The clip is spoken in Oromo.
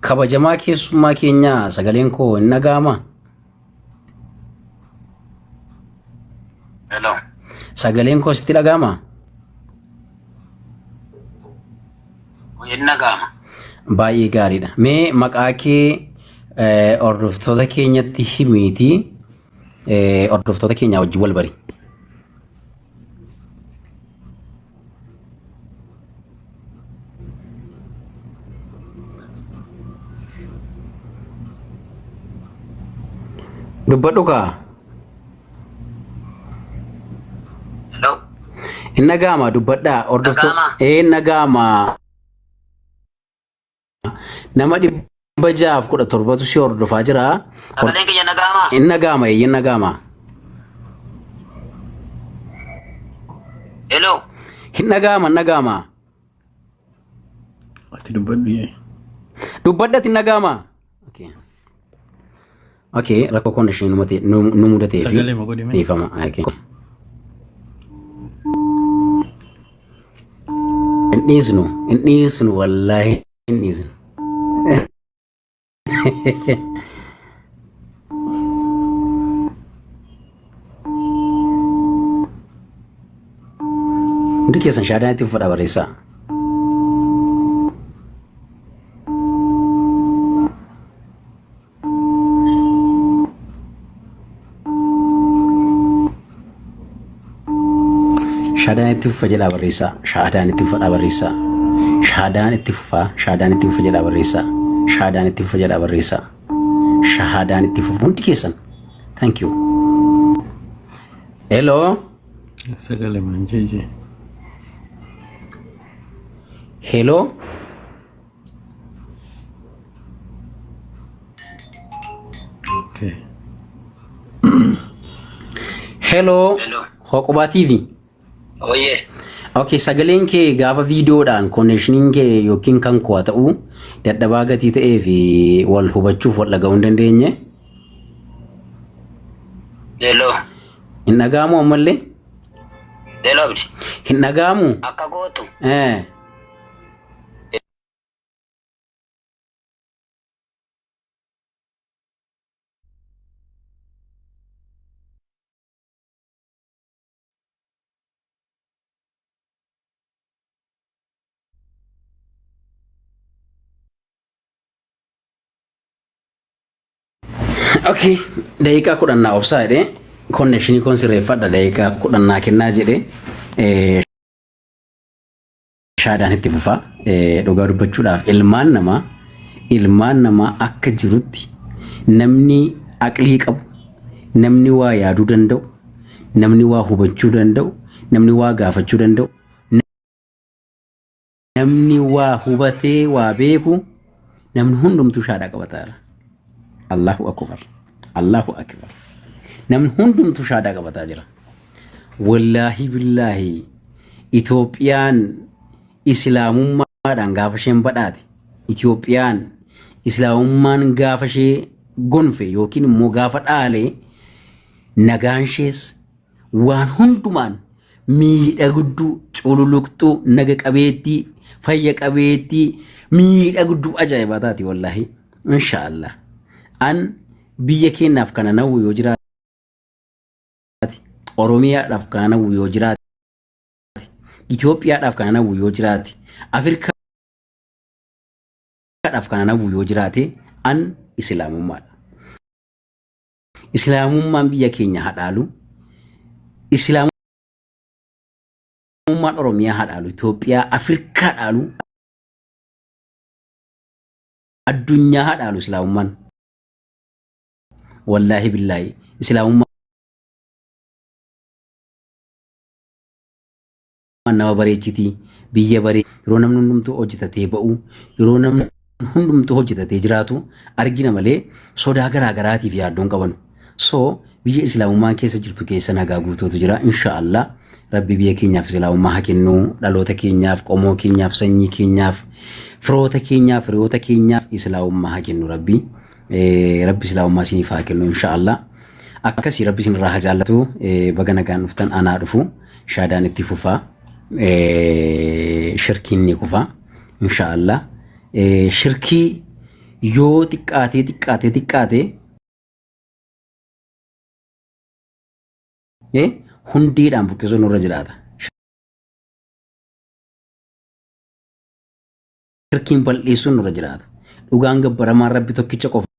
Kabajamaa keessummaa keenya sagaleen koo hin dhaga'amaa? Hello. Sagaleen koo sitti dhaga'amaa? Hin dhaga'ama. Baay'ee gaariidha. Mee maqaa kee hordoftoota keenyatti himiitii hordoftoota keenya wajjin wal bari. Dubbadhu kaa? Hello. Hin dhaga'amaa dubbadhaa hordoftoota. Hin dhaga'amaa. Nama 617 si hordofaa jira. Sagaleen kiyya dhaga'amaa? Hin dhaga'ama, hin dhaga'ama. Hello. Hin dhaga'ama, hin dhaga'ama. Ati dubbadhu. Dubbadhatti hin dhaga'ama. Okay, rakkoo kun isheen nu mudatee fi Sagalee ma godhime? dhiifama. Hin dhiisnu wallaahi hin dhiisnu. Hundi keessan shaadaan itti uffadhaa barreessaa. Shaadaan itti ufa jedhaa barreessaa. Shaadaan itti uffadhaa barreessaa. Shaadaan itti ufa. Shaadaan itti ufa jedhaa barreessaa. Shaadaan itti ufa jedhaa barreessaa. Shaadaan itti ufa hundi keessan. Thank you. Hello. Sagalee maan jeje. Hello. Okay. Hello. Hello. Hoqubaa TV. Oh yeah. Okay, sagaleen kee gaafa viidiyoodhaan konneeshiniin kee yookiin kan koo haa ta'u dadhabaa gatii ta'ee fi wal hubachuuf wal dhaga'uu hin dandeenye. Hello. Hin dhaga'amu ammallee? Hello abdi. Hin dhaga'amu? Akka gootu. Okay, daqiiqaa 10 obsaa jedhee konneeshinii kun sirreeffadha daqiiqaa 10 kennaa jedhee shaadaan itti fufaa dhugaa dubbachuudhaaf ilmaan namaa akka jirutti namni aqlii qabu, namni waa yaaduu danda'u, namni waa hubachuu danda'u, namni waa gaafachuu danda'u, namni waa hubatee waa beeku, namni hundumtuu shaadaa qabataara. Allahu akbar. Allahu akbar. Namni hundumtuu shaadaa qabataa jira. Wallaahi billaahi Itoophiyaan islaamummaadhaan gaafa isheen badhaate, Itoophiyaan islaamummaan gaafa ishee gonfe yookiin immoo gaafa dhaale nagaan ishees waan hundumaan miidhagduu, cululuqxuu, naga qabeettii, fayya qabeettii, miidhagduu ajaa'ibaa taati wallaahi. Inshaallah. An biyya keenyaaf kana nawwu yoo jiraate, Oromiyaadhaaf kana nawwu yoo jiraate, Itoophiyaadhaaf kana nawwu yoo jiraate, Afrikaadhaaf kana nawwu yoo jiraate, an islaamummaadha. Islaamummaan biyya keenya hadhaalu, islaamummaan Oromiyaa hadhaalu, Itoophiyaa, Afrikaa hadhaalu, addunyaa hadhaalu islaamummaan. Wallahi billahi islaamummaan nama bareechiti, biyya baree yeroo namni hundumtuu hojjetatee ba'u, yeroo namni hundumtuu hojjetatee jiraatu argina malee sodaa garaa garaatiif yaaddoon qaban. So biyya islaamummaan keessa jirtu keessa nagaa guutuutu jira. Inshaallah rabbi biyya keenyaaf islaamummaa haa kennu, dhaloota keenyaaf, qomoo keenyaaf, sanyii keenyaaf, firoota keenyaaf, hiriyoota keenyaaf islaamummaa haa kennu rabbi. Rabbi islaamummaa isiniif haa kennu inshaallah. Akkasii rabbi isin irraa haa jaallatu. Baga nagaan dhuftan anaa dhufu shaadaan itti fufaa. Shirkiin ni kufa inshaallah. Shirkii yoo xiqqaatee hundiidhaan buqqisuun nurra jiraata. Shirkiin bal'eessuun nurra jiraata. Dhugaan gabbaramaan Rabbi tokkicha qofa.